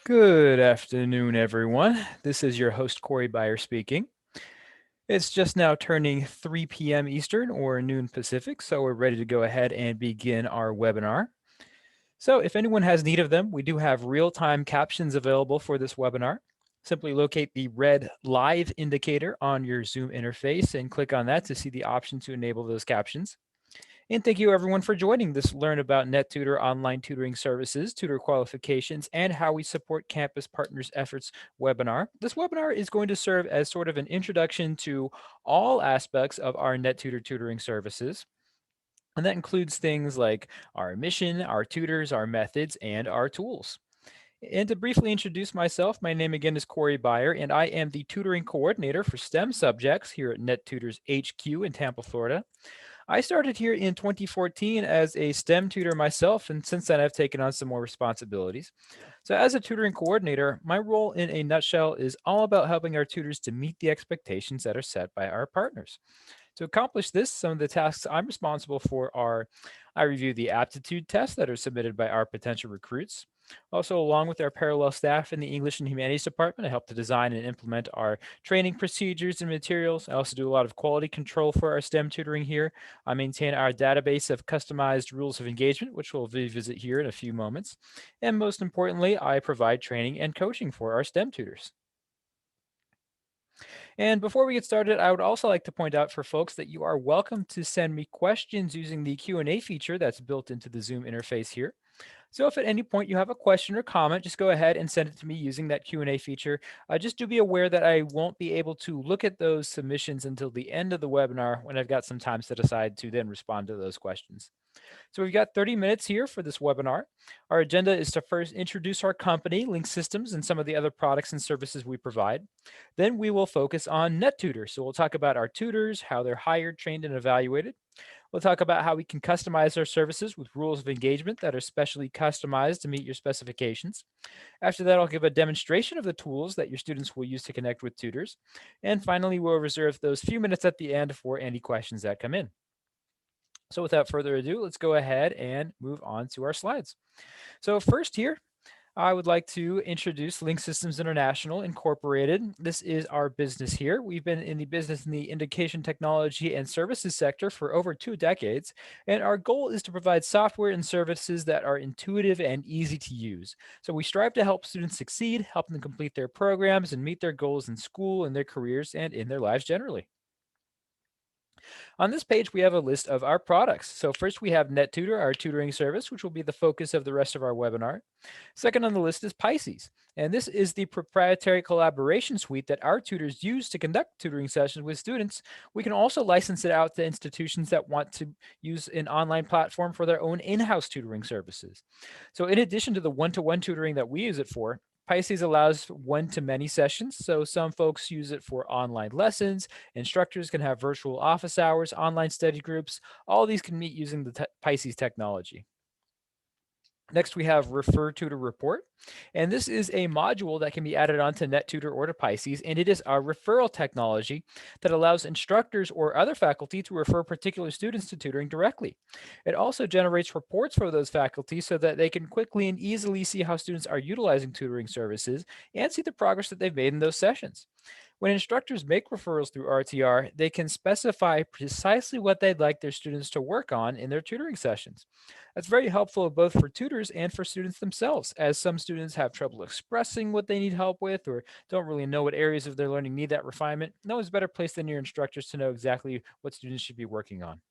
Good afternoon, everyone. This is your host, Corey Byer speaking. It's just now turning 3 p.m. Eastern or noon Pacific, so we're ready to go ahead and begin our webinar. So if anyone has need of them, we do have real-time captions available for this webinar. Simply locate the red live indicator on your Zoom interface and click on that to see the option to enable those captions. And thank you everyone for joining this Learn About NetTutor online tutoring services, tutor qualifications, and how we support campus partners efforts webinar. This webinar is going to serve as sort of an introduction to all aspects of our NetTutor tutoring services. And that includes things like our mission, our tutors, our methods, and our tools. And to briefly introduce myself, my name again is Corey Byer, and I am the tutoring coordinator for STEM subjects here at NetTutor's HQ in Tampa, Florida. I started here in 2014 as a STEM tutor myself, and since then I've taken on some more responsibilities. So as a tutoring coordinator, my role in a nutshell is all about helping our tutors to meet the expectations that are set by our partners. To accomplish this, some of the tasks I'm responsible for are I review the aptitude tests that are submitted by our potential recruits. Also, along with our parallel staff in the English and Humanities department, I help to design and implement our training procedures and materials. I also do a lot of quality control for our STEM tutoring here. I maintain our database of customized rules of engagement, which we'll revisit here in a few moments. And most importantly, I provide training and coaching for our STEM tutors. And before we get started, I would also like to point out for folks that you are welcome to send me questions using the Q&A feature that's built into the Zoom interface here. So if at any point you have a question or comment, just go ahead and send it to me using that Q&A feature. Just do be aware that I won't be able to look at those submissions until the end of the webinar when I've got some time set aside to then respond to those questions. So we've got 30 minutes here for this webinar. Our agenda is to first introduce our company, Link Systems, and some of the other products and services we provide. Then we will focus on NetTutor. So we'll talk about our tutors, how they're hired, trained, and evaluated. We'll talk about how we can customize our services with rules of engagement that are specially customized to meet your specifications. After that, I'll give a demonstration of the tools that your students will use to connect with tutors. And finally, we'll reserve those few minutes at the end for any questions that come in. So without further ado, let's go ahead and move on to our slides. So first here, I would like to introduce Link Systems International Incorporated. This is our business here. We've been in the business in the education technology and services sector for over 2 decades, and our goal is to provide software and services that are intuitive and easy to use. So we strive to help students succeed, help them complete their programs and meet their goals in school, in their careers, and in their lives generally. On this page, we have a list of our products. So first we have NetTutor, our tutoring service, which will be the focus of the rest of our webinar. Second on the list is Pisces, and this is the proprietary collaboration suite that our tutors use to conduct tutoring sessions with students. We can also license it out to institutions that want to use an online platform for their own in-house tutoring services. So in addition to the one-to-one tutoring that we use it for, Pisces allows one-to-many sessions, so some folks use it for online lessons. Instructors can have virtual office hours, online study groups. All these can meet using the Pisces technology. Next, we have Refer Tutor Report, and this is a module that can be added onto NetTutor or to Pisces, and it is a referral technology that allows instructors or other faculty to refer particular students to tutoring directly. It also generates reports for those faculty so that they can quickly and easily see how students are utilizing tutoring services and see the progress that they've made in those sessions. When instructors make referrals through RTR, they can specify precisely what they'd like their students to work on in their tutoring sessions. That's very helpful both for tutors and for students themselves, as some students have trouble expressing what they need help with or don't really know what areas of their learning need that refinement. No one's better placed than your instructors to know exactly what students should be working on.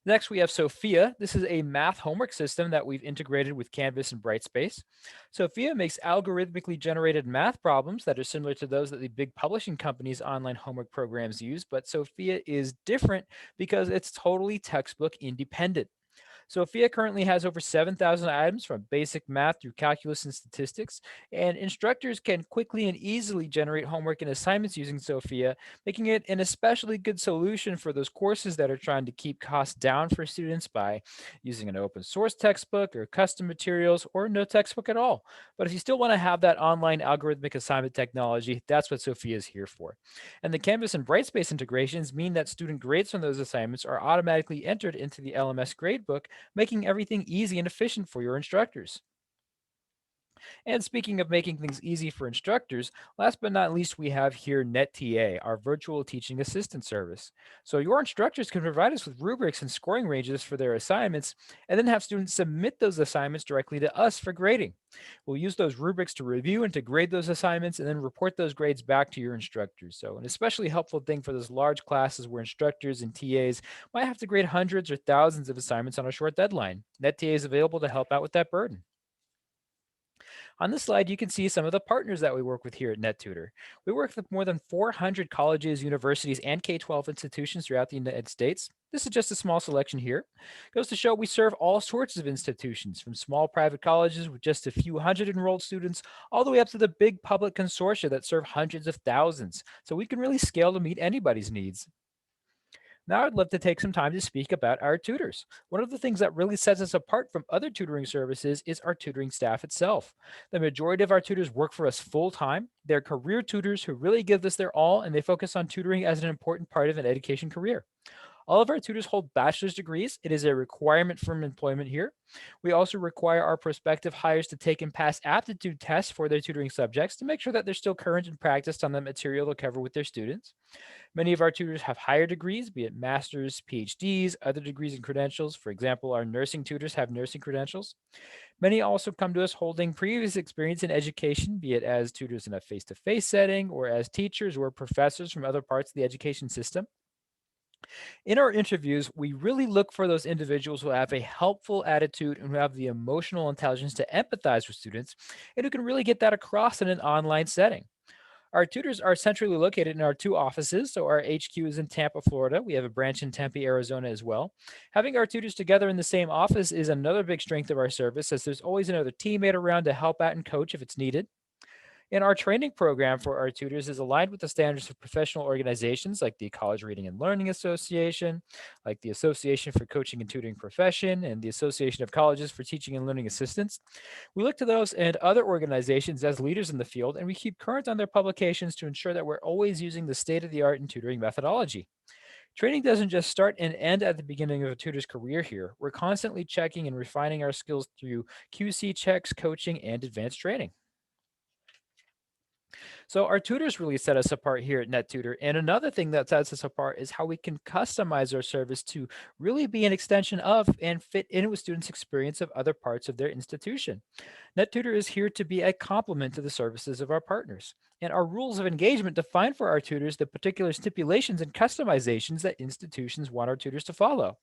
Next, we have Sophia. This is a math homework system that we've integrated with Canvas and Brightspace. Sophia makes algorithmically generated math problems that are similar to those that the big publishing companies' online homework programs use, but Sophia is different because it's totally textbook independent. Sophia currently has over 7,000 items from basic math through calculus and statistics, and instructors can quickly and easily generate homework and assignments using Sophia, making it an especially good solution for those courses that are trying to keep costs down for students by using an open source textbook or custom materials or no textbook at all. But if you still want to have that online algorithmic assignment technology, that's what Sophia is here for. And the Canvas and Brightspace integrations mean that student grades from those assignments are automatically entered into the LMS gradebook, making everything easy and efficient for your instructors. And speaking of making things easy for instructors, last but not least, we have here NetTA, our virtual teaching assistant service. So your instructors can provide us with rubrics and scoring ranges for their assignments, and then have students submit those assignments directly to us for grading. We'll use those rubrics to review and to grade those assignments and then report those grades back to your instructors. So, an especially helpful thing for those large classes where instructors and TAs might have to grade hundreds or thousands of assignments on a short deadline. NetTA is available to help out with that burden. On this slide, you can see some of the partners that we work with here at NetTutor. We work with more than 400 colleges, universities, and K-12 institutions throughout the United States. This is just a small selection here. Goes to show we serve all sorts of institutions, from small private colleges with just a few hundred enrolled students, all the way up to the big public consortia that serve hundreds of thousands. So we can really scale to meet anybody's needs. Now, I'd love to take some time to speak about our tutors. One of the things that really sets us apart from other tutoring services is our tutoring staff itself. The majority of our tutors work for us full time. They're career tutors who really give this their all, and they focus on tutoring as an important part of an education career. All of our tutors hold bachelor's degrees. It is a requirement for employment here. We also require our prospective hires to take and pass aptitude tests for their tutoring subjects to make sure that they're still current and practiced on the material they'll cover with their students. Many of our tutors have higher degrees, be it master's, PhDs, other degrees and credentials. For example, our nursing tutors have nursing credentials. Many also come to us holding previous experience in education, be it as tutors in a face to face setting or as teachers or professors from other parts of the education system. In our interviews, we really look for those individuals who have a helpful attitude and who have the emotional intelligence to empathize with students and who can really get that across in an online setting. Our tutors are centrally located in our two offices. So our HQ is in Tampa, Florida. We have a branch in Tempe, Arizona as well. Having our tutors together in the same office is another big strength of our service, as there's always another teammate around to help out and coach if it's needed. And our training program for our tutors is aligned with the standards of professional organizations like the College Reading and Learning Association, like the Association for Coaching and Tutoring Profession, and the Association of Colleges for Teaching and Learning Assistants. We look to those and other organizations as leaders in the field, and we keep current on their publications to ensure that we're always using the state of the art in tutoring methodology. Training doesn't just start and end at the beginning of a tutor's career here. We're constantly checking and refining our skills through QC checks, coaching, and advanced training. So our tutors really set us apart here at NetTutor. And another thing that sets us apart is how we can customize our service to really be an extension of and fit in with students' experience of other parts of their institution. NetTutor is here to be a complement to the services of our partners. And our rules of engagement define for our tutors the particular stipulations and customizations that institutions want our tutors to follow.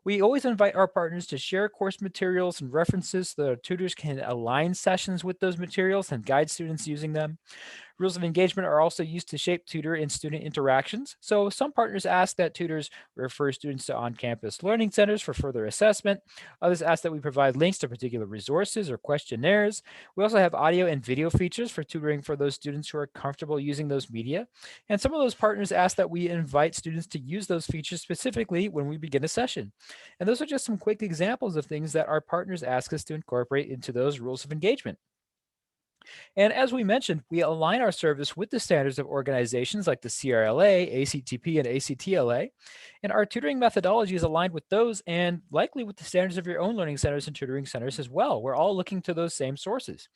We always invite our partners to share course materials and references so that our tutors can align sessions with those materials and guide students using them. Rules of engagement are also used to shape tutor and student interactions. So some partners ask that tutors refer students to on-campus learning centers for further assessment. Others ask that we provide links to particular resources or questionnaires. We also have audio and video features for tutoring for those students who are comfortable using those media. And some of those partners ask that we invite students to use those features specifically when we begin a session. And those are just some quick examples of things that our partners ask us to incorporate into those rules of engagement. And as we mentioned, we align our service with the standards of organizations like the CRLA, ACTP, and ACTLA. And our tutoring methodology is aligned with those and likely with the standards of your own learning centers and tutoring centers as well. We're all looking to those same sources.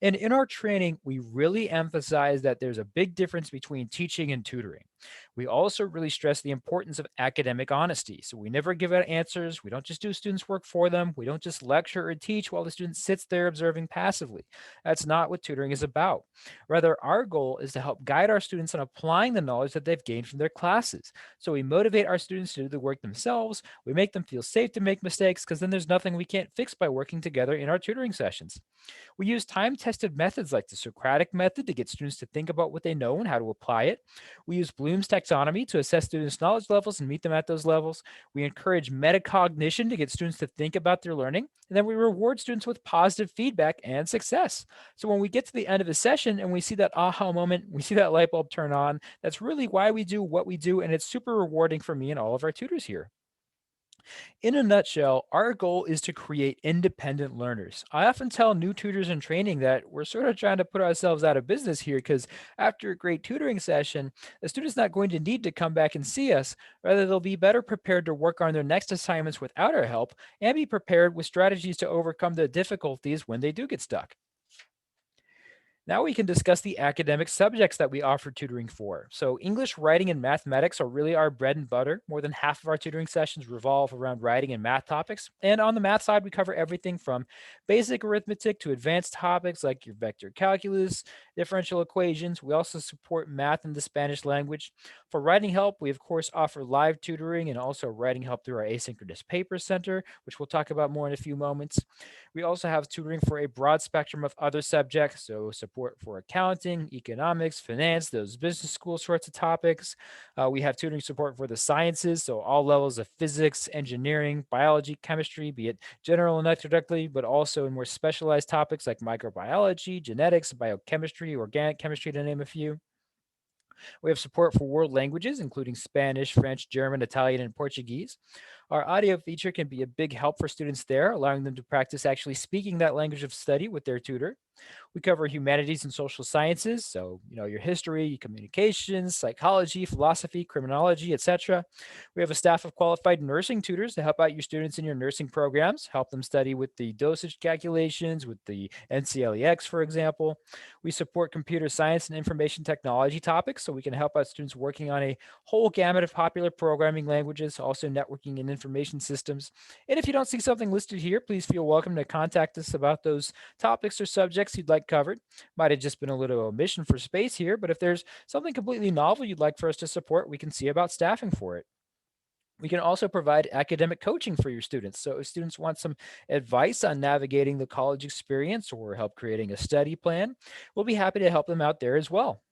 And in our training, we really emphasize that there's a big difference between teaching and tutoring. We also really stress the importance of academic honesty. So we never give out answers. We don't just do students' work for them. We don't just lecture or teach while the student sits there observing passively. That's not what tutoring is about. Rather, our goal is to help guide our students on applying the knowledge that they've gained from their classes. So we motivate our students to do the work themselves. We make them feel safe to make mistakes because then there's nothing we can't fix by working together in our tutoring sessions. We use time tested methods like the Socratic method to get students to think about what they know and how to apply it. We use Bloom's taxonomy to assess students' knowledge levels and meet them at those levels. We encourage metacognition to get students to think about their learning. And then we reward students with positive feedback and success. So when we get to the end of a session and we see that aha moment, we see that light bulb turn on, that's really why we do what we do. And it's super rewarding for me and all of our tutors here. In a nutshell, our goal is to create independent learners. I often tell new tutors in training that we're sort of trying to put ourselves out of business here because after a great tutoring session, the student's not going to need to come back and see us. Rather, they'll be better prepared to work on their next assignments without our help and be prepared with strategies to overcome the difficulties when they do get stuck. Now we can discuss the academic subjects that we offer tutoring for. So, English, writing, and mathematics are really our bread and butter. More than half of our tutoring sessions revolve around writing and math topics. And on the math side, we cover everything from basic arithmetic to advanced topics like your vector calculus, differential equations. We also support math in the Spanish language. For writing help, we of course offer live tutoring and also writing help through our Asynchronous Paper Center, which we'll talk about more in a few moments. We also have tutoring for a broad spectrum of other subjects, so support for accounting, economics, finance, those business school sorts of topics. We have tutoring support for the sciences, so all levels of physics, engineering, biology, chemistry, be it general and introductory, but also in more specialized topics like microbiology, genetics, biochemistry, organic chemistry, to name a few. We have support for world languages, including Spanish, French, German, Italian, and Portuguese. Our audio feature can be a big help for students there, allowing them to practice actually speaking that language of study with their tutor. We cover humanities and social sciences, so your history, communications, psychology, philosophy, criminology, etc. We have a staff of qualified nursing tutors to help out your students in your nursing programs, help them study with the dosage calculations, with the NCLEX, for example. We support computer science and information technology topics, so we can help out students working on a whole gamut of popular programming languages, also networking and information systems. And if you don't see something listed here, please feel welcome to contact us about those topics or subjects you'd like covered. Might have just been a little omission for space here, but if there's something completely novel you'd like for us to support, we can see about staffing for it. We can also provide academic coaching for your students. So, if students want some advice on navigating the college experience or help creating a study plan, we'll be happy to help them out there as well.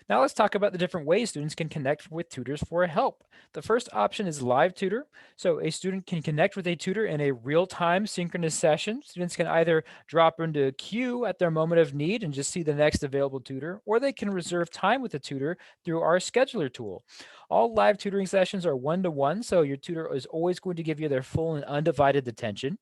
Now let's talk about the different ways students can connect with tutors for help. The first option is live tutor. So a student can connect with a tutor in a real-time synchronous session. Students can either drop into a queue at their moment of need and just see the next available tutor, or they can reserve time with a tutor through our scheduler tool. All live tutoring sessions are one-to-one, so your tutor is always going to give you their full and undivided attention.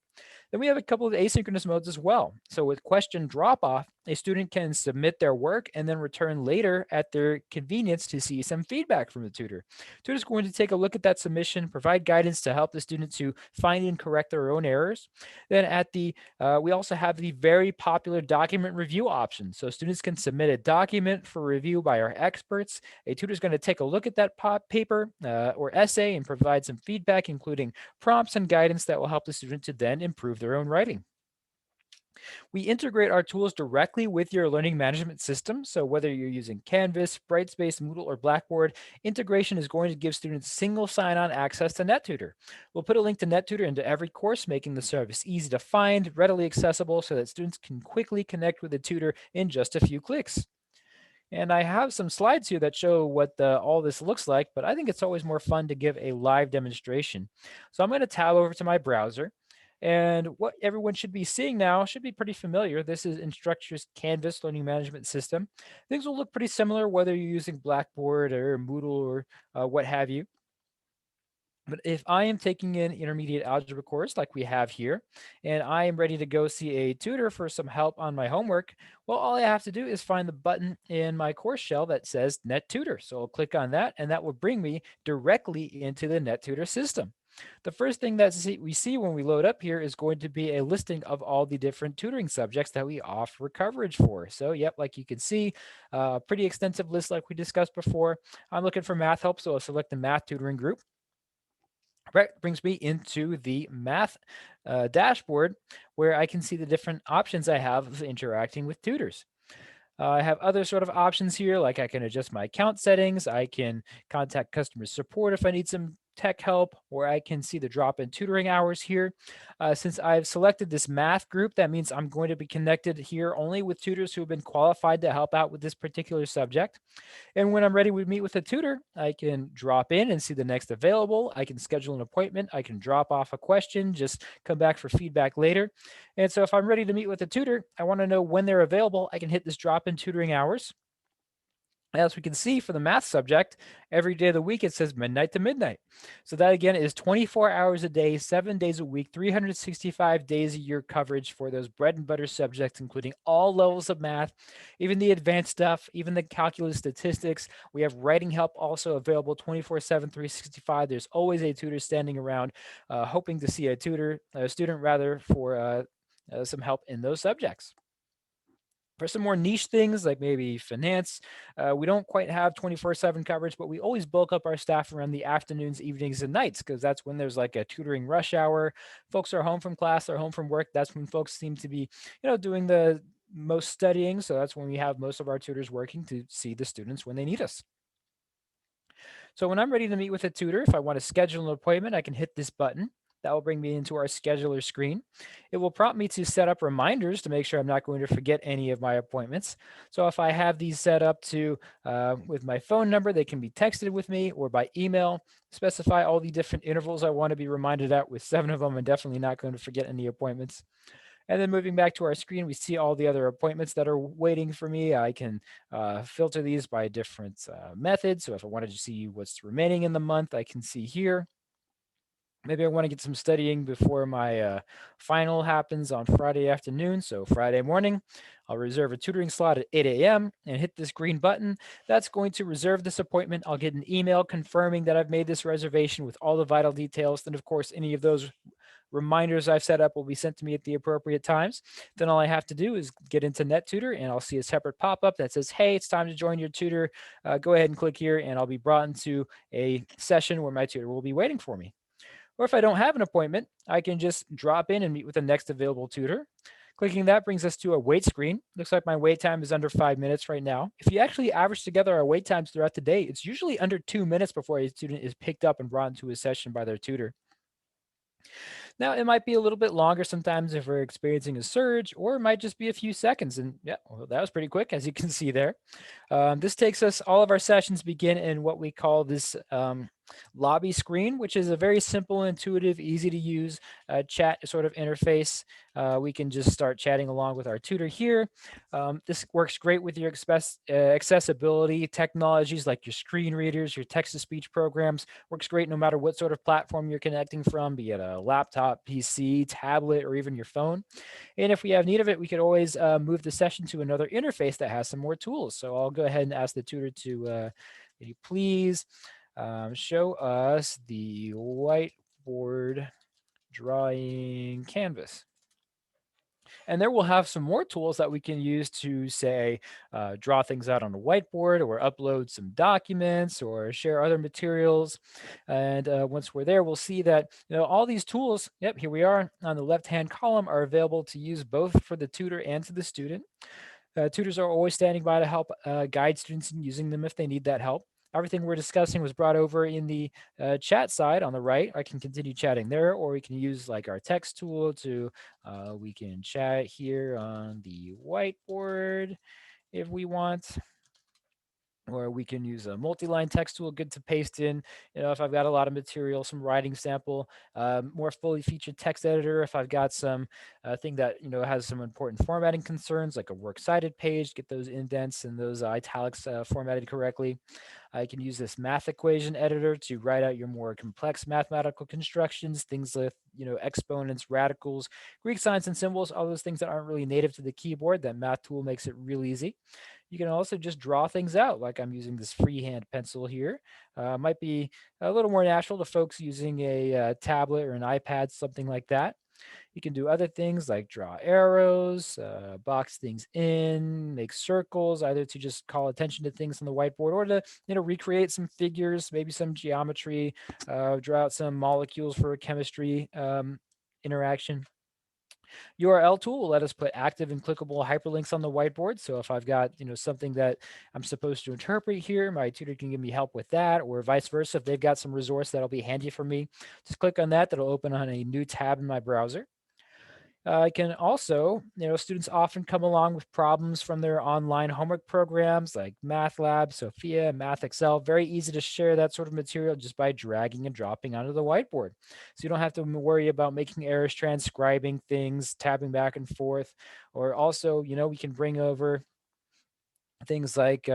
Then we have a couple of asynchronous modes as well. So with question drop off, a student can submit their work and then return later at their convenience to see some feedback from the tutor. Tutor is going to take a look at that submission, provide guidance to help the student to find and correct their own errors. Then we also have the very popular document review option. So students can submit a document for review by our experts. A tutor is going to take a look at that paper or essay and provide some feedback, including prompts and guidance that will help the student to then improve their own writing. We integrate our tools directly with your learning management system. So whether you're using Canvas, Brightspace, Moodle, or Blackboard, integration is going to give students single sign-on access to NetTutor. We'll put a link to NetTutor into every course, making the service easy to find, readily accessible, so that students can quickly connect with a tutor in just a few clicks. And I have some slides here that show what all this looks like, but I think it's always more fun to give a live demonstration. So I'm going to tab over to my browser. And what everyone should be seeing now should be pretty familiar. This is Instructure's Canvas learning management system. Things will look pretty similar whether you're using Blackboard or Moodle or what have you. But if I am taking an intermediate algebra course like we have here, and I am ready to go see a tutor for some help on my homework, well, all I have to do is find the button in my course shell that says NetTutor. So I'll click on that, and that will bring me directly into the NetTutor system. The first thing that we see when we load up here is going to be a listing of all the different tutoring subjects that we offer coverage for. So, yep, like you can see, pretty extensive list like we discussed before. I'm looking for math help, so I'll select the math tutoring group. That brings me into the math dashboard where I can see the different options I have of interacting with tutors. I have other sort of options here, like I can adjust my account settings, I can contact customer support if I need some tech help, or I can see the drop-in tutoring hours here. Since I've selected this math group, that means I'm going to be connected here only with tutors who have been qualified to help out with this particular subject. And when I'm ready to meet with a tutor, I can drop in and see the next available. I can schedule an appointment. I can drop off a question, just come back for feedback later. And so if I'm ready to meet with a tutor, I want to know when they're available. I can hit this drop in tutoring hours. As we can see for the math subject, every day of the week it says midnight to midnight. So that again is 24 hours a day, 7 days a week, 365 days a year coverage for those bread and butter subjects, including all levels of math, even the advanced stuff, even the calculus statistics. We have writing help also available 24/7, 365. There's always a tutor standing around hoping to see a student rather, for some help in those subjects. For some more niche things like maybe finance, we don't quite have 24/7 coverage, but we always bulk up our staff around the afternoons, evenings, and nights because that's when there's like a tutoring rush hour. Folks are home from class, they're home from work. That's when folks seem to be, doing the most studying. So that's when we have most of our tutors working to see the students when they need us. So when I'm ready to meet with a tutor, if I want to schedule an appointment, I can hit this button. That will bring me into our scheduler screen. It will prompt me to set up reminders to make sure I'm not going to forget any of my appointments. So if I have these set up to with my phone number, they can be texted with me or by email. Specify all the different intervals I want to be reminded at. With 7 of them, I'm definitely not going to forget any appointments. And then moving back to our screen, we see all the other appointments that are waiting for me. I can filter these by different methods. So if I wanted to see what's remaining in the month, I can see here. Maybe I want to get some studying before my final happens on Friday afternoon. So Friday morning, I'll reserve a tutoring slot at 8 a.m. and hit this green button. That's going to reserve this appointment. I'll get an email confirming that I've made this reservation with all the vital details. Then, of course, any of those reminders I've set up will be sent to me at the appropriate times. Then all I have to do is get into NetTutor and I'll see a separate pop-up that says, hey, it's time to join your tutor. Go ahead and click here and I'll be brought into a session where my tutor will be waiting for me. Or if I don't have an appointment, I can just drop in and meet with the next available tutor. Clicking that brings us to a wait screen. Looks like my wait time is under 5 minutes right now. If you actually average together our wait times throughout the day, it's usually under 2 minutes before a student is picked up and brought into a session by their tutor. Now, it might be a little bit longer sometimes if we're experiencing a surge, or it might just be a few seconds. And yeah, well, that was pretty quick, as you can see there. This takes us, all of our sessions begin in what we call this lobby screen, which is a very simple, intuitive, easy to use chat sort of interface. We can just start chatting along with our tutor here. This works great with your accessibility technologies like your screen readers, your text to speech programs. Works great no matter what sort of platform you're connecting from, be it a laptop, PC, tablet, or even your phone. And if we have need of it, we could always move the session to another interface that has some more tools. So I'll go ahead and ask the tutor to, can you please show us the whiteboard drawing canvas. And there we'll have some more tools that we can use to say, draw things out on a whiteboard or upload some documents or share other materials. And once we're there, we'll see that all these tools, yep, here we are on the left-hand column, are available to use both for the tutor and to the student. Tutors are always standing by to help guide students in using them if they need that help. Everything we're discussing was brought over in the chat side on the right. I can continue chatting there, or we can use like our text tool to, we can chat here on the whiteboard if we want, or we can use a multi-line text tool, good to paste in. If I've got a lot of material, some writing sample, more fully featured text editor. If I've got some thing that has some important formatting concerns, like a works cited page, get those indents and those italics formatted correctly. I can use this math equation editor to write out your more complex mathematical constructions, things like exponents, radicals, Greek signs and symbols, all those things that aren't really native to the keyboard. That math tool makes it real easy. You can also just draw things out, like I'm using this freehand pencil here. Might be a little more natural to folks using a tablet or an iPad, something like that. You can do other things like draw arrows, box things in, make circles, either to just call attention to things on the whiteboard or to recreate some figures, maybe some geometry, draw out some molecules for a chemistry interaction. URL tool will let us put active and clickable hyperlinks on the whiteboard. So if I've got something that I'm supposed to interpret here, my tutor can give me help with that, or vice versa. If they've got some resource that'll be handy for me, just click on that. That'll open on a new tab in my browser. I can also, students often come along with problems from their online homework programs like Math Lab, Sophia, Math Excel. Very easy to share that sort of material just by dragging and dropping onto the whiteboard. So you don't have to worry about making errors, transcribing things, tabbing back and forth. Or also, we can bring over things like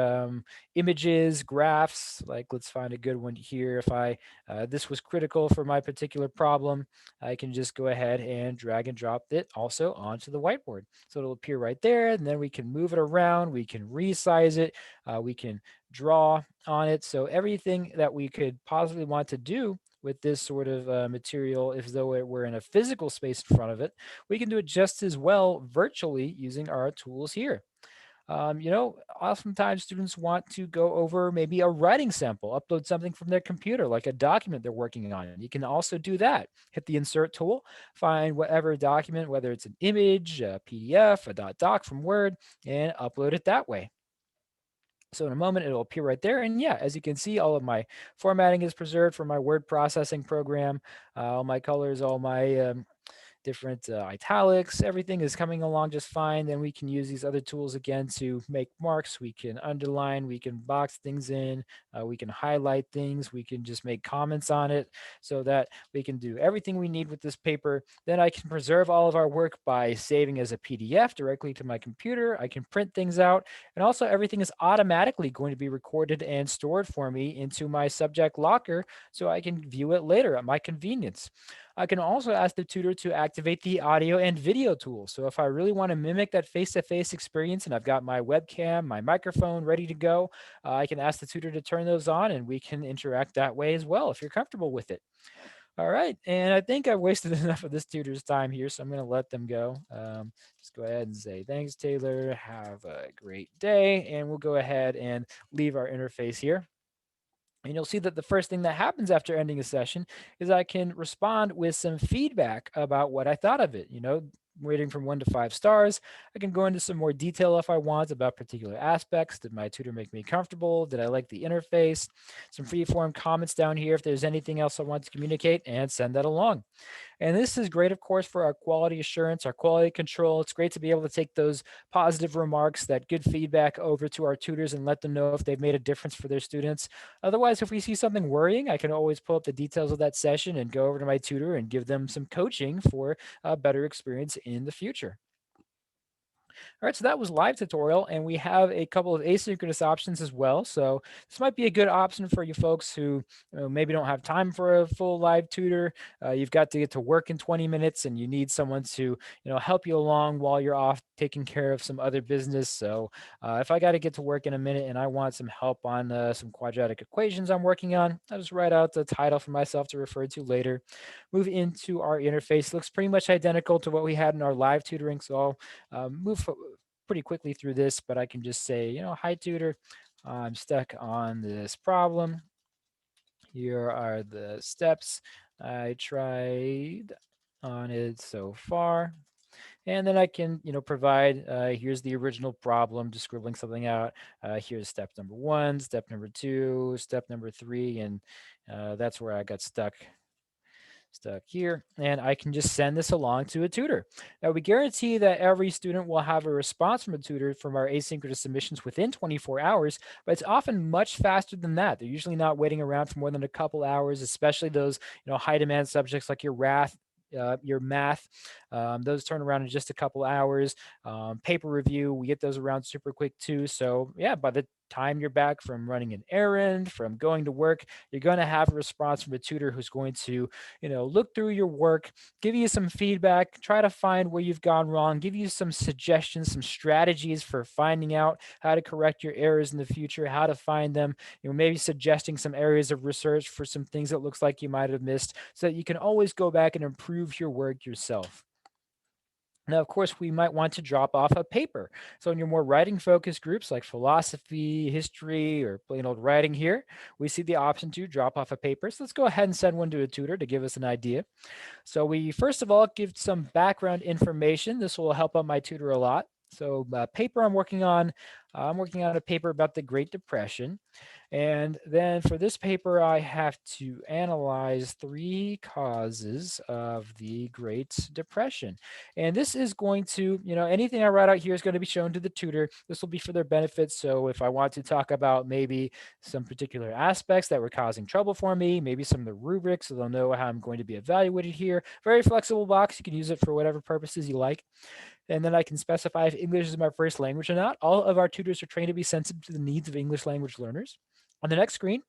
images, graphs. Like, let's find a good one here. If this was critical for my particular problem, I can just go ahead and drag and drop it also onto the whiteboard. So it'll appear right there, and then we can move it around, we can resize it, we can draw on it. So everything that we could possibly want to do with this sort of material, if though it were in a physical space in front of it, we can do it just as well virtually using our tools here. Oftentimes students want to go over maybe a writing sample, upload something from their computer, like a document they're working on. You can also do that. Hit the insert tool, find whatever document, whether it's an image, a PDF, a doc from Word, and upload it that way. So in a moment, it'll appear right there. And yeah, as you can see, all of my formatting is preserved for my word processing program. All my colors, all my different italics, everything is coming along just fine. Then we can use these other tools again to make marks. We can underline, we can box things in, we can highlight things, we can just make comments on it so that we can do everything we need with this paper. Then I can preserve all of our work by saving as a PDF directly to my computer. I can print things out, and also everything is automatically going to be recorded and stored for me into my subject locker so I can view it later at my convenience. I can also ask the tutor to activate the audio and video tool. So if I really want to mimic that face-to-face experience and I've got my webcam, my microphone ready to go, I can ask the tutor to turn those on and we can interact that way as well if you're comfortable with it. All right, and I think I've wasted enough of this tutor's time here, so I'm going to let them go. Just go ahead and say, thanks, Taylor. Have a great day. And we'll go ahead and leave our interface here. And you'll see that the first thing that happens after ending a session is I can respond with some feedback about what I thought of it. Rating from 1 to 5 stars. I can go into some more detail if I want about particular aspects. Did my tutor make me comfortable? Did I like the interface? Some free form comments down here if there's anything else I want to communicate, and send that along. And this is great, of course, for our quality assurance, our quality control. It's great to be able to take those positive remarks, that good feedback over to our tutors and let them know if they've made a difference for their students. Otherwise, if we see something worrying, I can always pull up the details of that session and go over to my tutor and give them some coaching for a better experience in the future. All right, so that was live tutorial, and we have a couple of asynchronous options as well. So this might be a good option for you folks who maybe don't have time for a full live tutor. You've got to get to work in 20 minutes, and you need someone to help you along while you're off taking care of some other business. So if I got to get to work in a minute and I want some help on some quadratic equations I'm working on, I'll just write out the title for myself to refer to later. Move into our interface. Looks pretty much identical to what we had in our live tutoring. So I'll move pretty quickly through this, but I can just say, hi tutor, I'm stuck on this problem. Here are the steps I tried on it so far. And then I can, provide, here's the original problem, just scribbling something out. Here's step number 1, step number 2, step number 3, and that's where I got stuck here, and I can just send this along to a tutor. Now, we guarantee that every student will have a response from a tutor from our asynchronous submissions within 24 hours, but it's often much faster than that. They're usually not waiting around for more than a couple hours, especially those, high demand subjects like your math. Those turn around in just a couple hours. Paper review, we get those around super quick too. So yeah, by the time you're back from running an errand, from going to work, you're going to have a response from a tutor who's going to, look through your work, give you some feedback, try to find where you've gone wrong, give you some suggestions, some strategies for finding out how to correct your errors in the future, how to find them, maybe suggesting some areas of research for some things that looks like you might have missed so that you can always go back and improve your work yourself. Now, of course, we might want to drop off a paper. So in your more writing focused groups like philosophy, history, or plain old writing here, we see the option to drop off a paper. So let's go ahead and send one to a tutor to give us an idea. So we first of all give some background information. This will help out my tutor a lot. So paper I'm working on a paper about the Great Depression. And then for this paper, I have to analyze 3 causes of the Great Depression. And this is going to, anything I write out here is going to be shown to the tutor. This will be for their benefit. So if I want to talk about maybe some particular aspects that were causing trouble for me, maybe some of the rubrics, so they'll know how I'm going to be evaluated here. Very flexible box. You can use it for whatever purposes you like. And then I can specify if English is my first language or not. All of our tutors are trained to be sensitive to the needs of English language learners. On the next screen,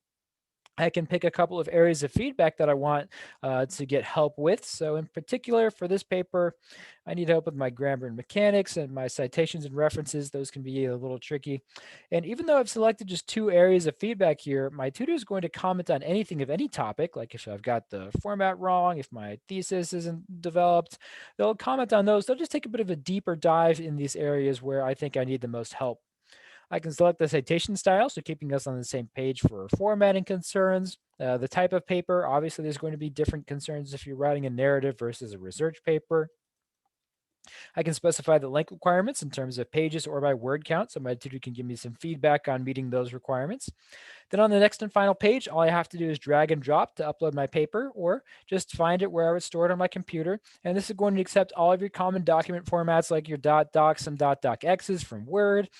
I can pick a couple of areas of feedback that I want to get help with. So in particular for this paper, I need help with my grammar and mechanics and my citations and references. Those can be a little tricky. And even though I've selected just 2 areas of feedback here, my tutor is going to comment on anything of any topic, like if I've got the format wrong, if my thesis isn't developed, they'll comment on those. They'll just take a bit of a deeper dive in these areas where I think I need the most help. I can select the citation style, so keeping us on the same page for formatting concerns. The type of paper, obviously, there's going to be different concerns if you're writing a narrative versus a research paper. I can specify the length requirements in terms of pages or by word count, so my tutor can give me some feedback on meeting those requirements. Then on the next and final page, all I have to do is drag and drop to upload my paper or just find it wherever it's stored on my computer. And this is going to accept all of your common document formats like your .docs and .docx's from Word,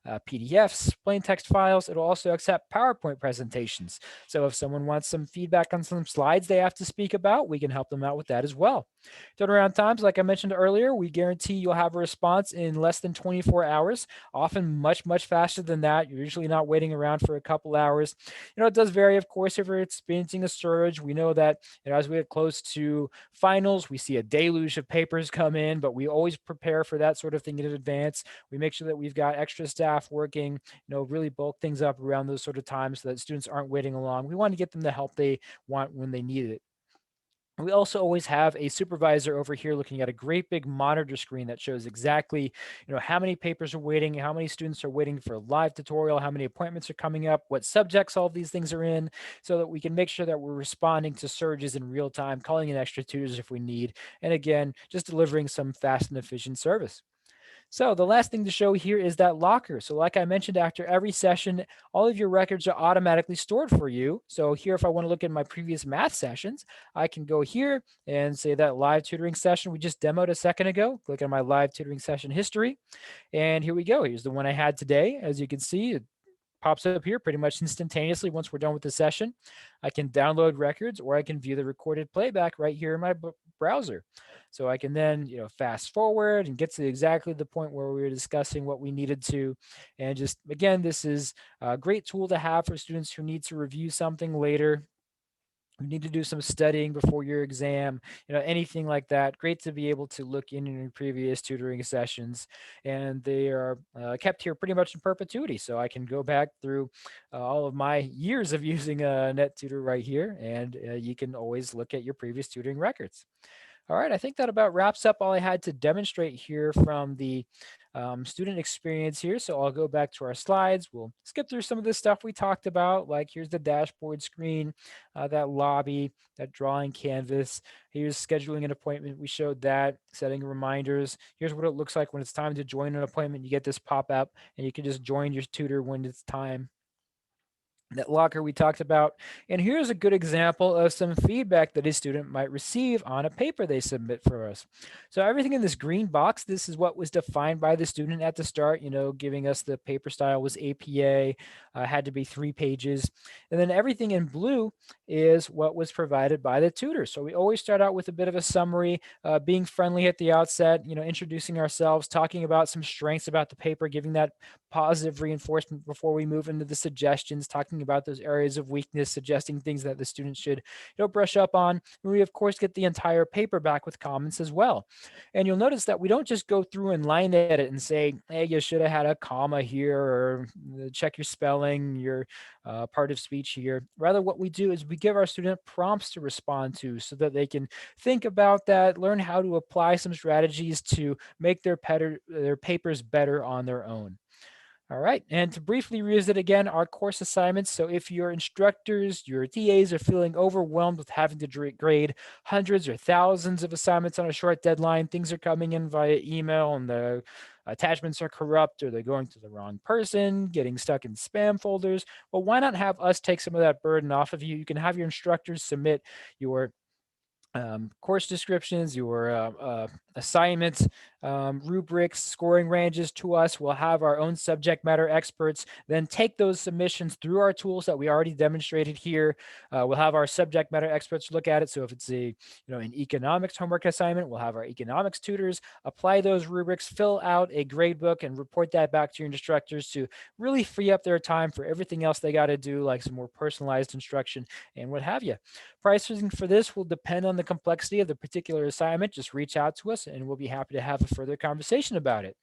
PDFs, plain text files. It'll also accept PowerPoint presentations. So if someone wants some feedback on some slides they have to speak about, we can help them out with that as well. Turnaround times, like I mentioned earlier, we guarantee you'll have a response in less than 24 hours, often much, much faster than that. You're usually not waiting around for a couple hours. It does vary, of course, if you're experiencing a surge. We know that as we get close to finals, we see a deluge of papers come in, but we always prepare for that sort of thing in advance. We make sure that we've got extra staff working, really bulk things up around those sort of times so that students aren't waiting along. We want to get them the help they want when they need it. We also always have a supervisor over here looking at a great big monitor screen that shows exactly, how many papers are waiting, how many students are waiting for a live tutorial, how many appointments are coming up, what subjects all of these things are in, so that we can make sure that we're responding to surges in real time, calling in extra tutors if we need, and again, just delivering some fast and efficient service. So the last thing to show here is that locker. So like I mentioned, after every session, all of your records are automatically stored for you. So here, if I want to look at my previous math sessions, I can go here and say that live tutoring session we just demoed a second ago, click on my live tutoring session history. And here we go. Here's the one I had today. As you can see, it pops up here pretty much instantaneously once we're done with the session. I can download records or I can view the recorded playback right here in my browser. So I can then, fast forward and get to exactly the point where we were discussing what we needed to. And just again, this is a great tool to have for students who need to review something later. You need to do some studying before your exam, anything like that. Great to be able to look in your previous tutoring sessions, and they are kept here pretty much in perpetuity. So I can go back through all of my years of using NetTutor right here, and you can always look at your previous tutoring records. All right, I think that about wraps up all I had to demonstrate here from the student experience here. So I'll go back to our slides. We'll skip through some of the stuff we talked about, like here's the dashboard screen, that lobby, that drawing canvas. Here's scheduling an appointment. We showed that, setting reminders. Here's what it looks like when it's time to join an appointment. You get this pop up and you can just join your tutor when it's time. That locker we talked about. And here's a good example of some feedback that a student might receive on a paper they submit for us. So everything in this green box, this is what was defined by the student at the start, giving us the paper style was APA, had to be 3 pages. And then everything in blue is what was provided by the tutor. So we always start out with a bit of a summary, being friendly at the outset, introducing ourselves, talking about some strengths about the paper, giving that positive reinforcement before we move into the suggestions, talking about those areas of weakness, suggesting things that the students should brush up on. And we of course get the entire paper back with comments as well. And you'll notice that we don't just go through and line edit and say, hey, you should have had a comma here, or check your spelling, your part of speech here. Rather, what we do is we give our student prompts to respond to so that they can think about that, learn how to apply some strategies to make their papers better on their own. All right, and to briefly revisit again our course assignments. So if your instructors, your TAs are feeling overwhelmed with having to grade hundreds or thousands of assignments on a short deadline, things are coming in via email and the attachments are corrupt or they're going to the wrong person, getting stuck in spam folders, well, why not have us take some of that burden off of you? You can have your instructors submit your course descriptions, your assignments, rubrics, scoring ranges to us. We'll have our own subject matter experts then take those submissions through our tools that we already demonstrated here. We'll have our subject matter experts look at it. So if it's an economics homework assignment, we'll have our economics tutors apply those rubrics, fill out a grade book, and report that back to your instructors to really free up their time for everything else they got to do, like some more personalized instruction and what have you. Pricing for this will depend on the complexity of the particular assignment. Just reach out to us and we'll be happy to have a further conversation about it.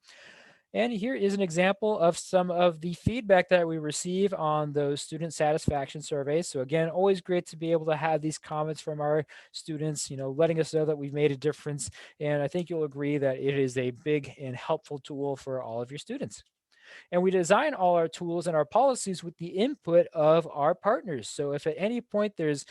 And here is an example of some of the feedback that we receive on those student satisfaction surveys. So again, always great to be able to have these comments from our students, letting us know that we've made a difference. And I think you'll agree that it is a big and helpful tool for all of your students. And we design all our tools and our policies with the input of our partners. So if at any point there's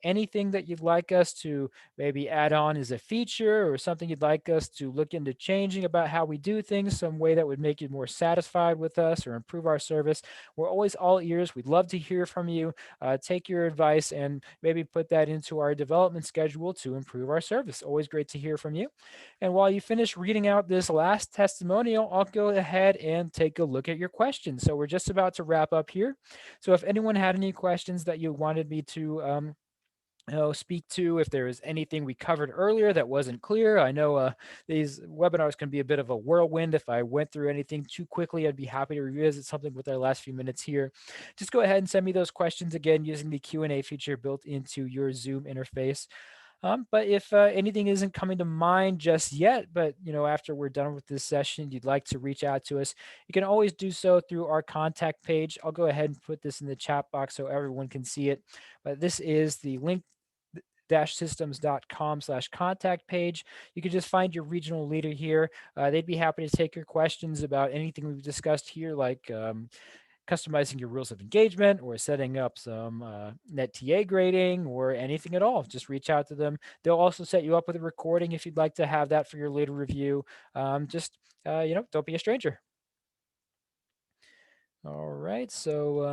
anything that you'd like us to maybe add on as a feature or something you'd like us to look into changing about how we do things, some way that would make you more satisfied with us or improve our service, we're always all ears. We'd love to hear from you. Take your advice and maybe put that into our development schedule to improve our service. Always great to hear from you. And while you finish reading out this last testimonial, I'll go ahead and take a look at your questions. So we're just about to wrap up here. So if anyone had any questions that you wanted me to speak to, if there was anything we covered earlier that wasn't clear. I know these webinars can be a bit of a whirlwind. If I went through anything too quickly, I'd be happy to revisit something with our last few minutes here. Just go ahead and send me those questions again using the Q&A feature built into your Zoom interface. But if anything isn't coming to mind just yet, but after we're done with this session, you'd like to reach out to us, you can always do so through our contact page. I'll go ahead and put this in the chat box so everyone can see it. But this is the link systems.com/contact page. You can just find your regional leader here. They'd be happy to take your questions about anything we've discussed here, like customizing your rules of engagement or setting up some NetTA grading or anything at all. Just reach out to them. They'll also set you up with a recording if you'd like to have that for your later review. Don't be a stranger. All right, so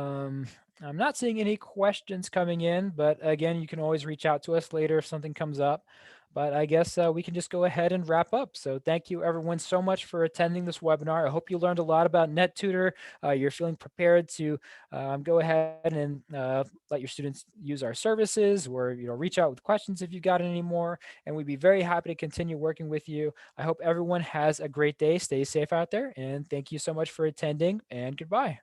I'm not seeing any questions coming in, but again, you can always reach out to us later if something comes up. But I guess we can just go ahead and wrap up. So thank you everyone so much for attending this webinar. I hope you learned a lot about NetTutor. You're feeling prepared to go ahead and let your students use our services, or reach out with questions if you've got any more. And we'd be very happy to continue working with you. I hope everyone has a great day. Stay safe out there, and thank you so much for attending, and goodbye.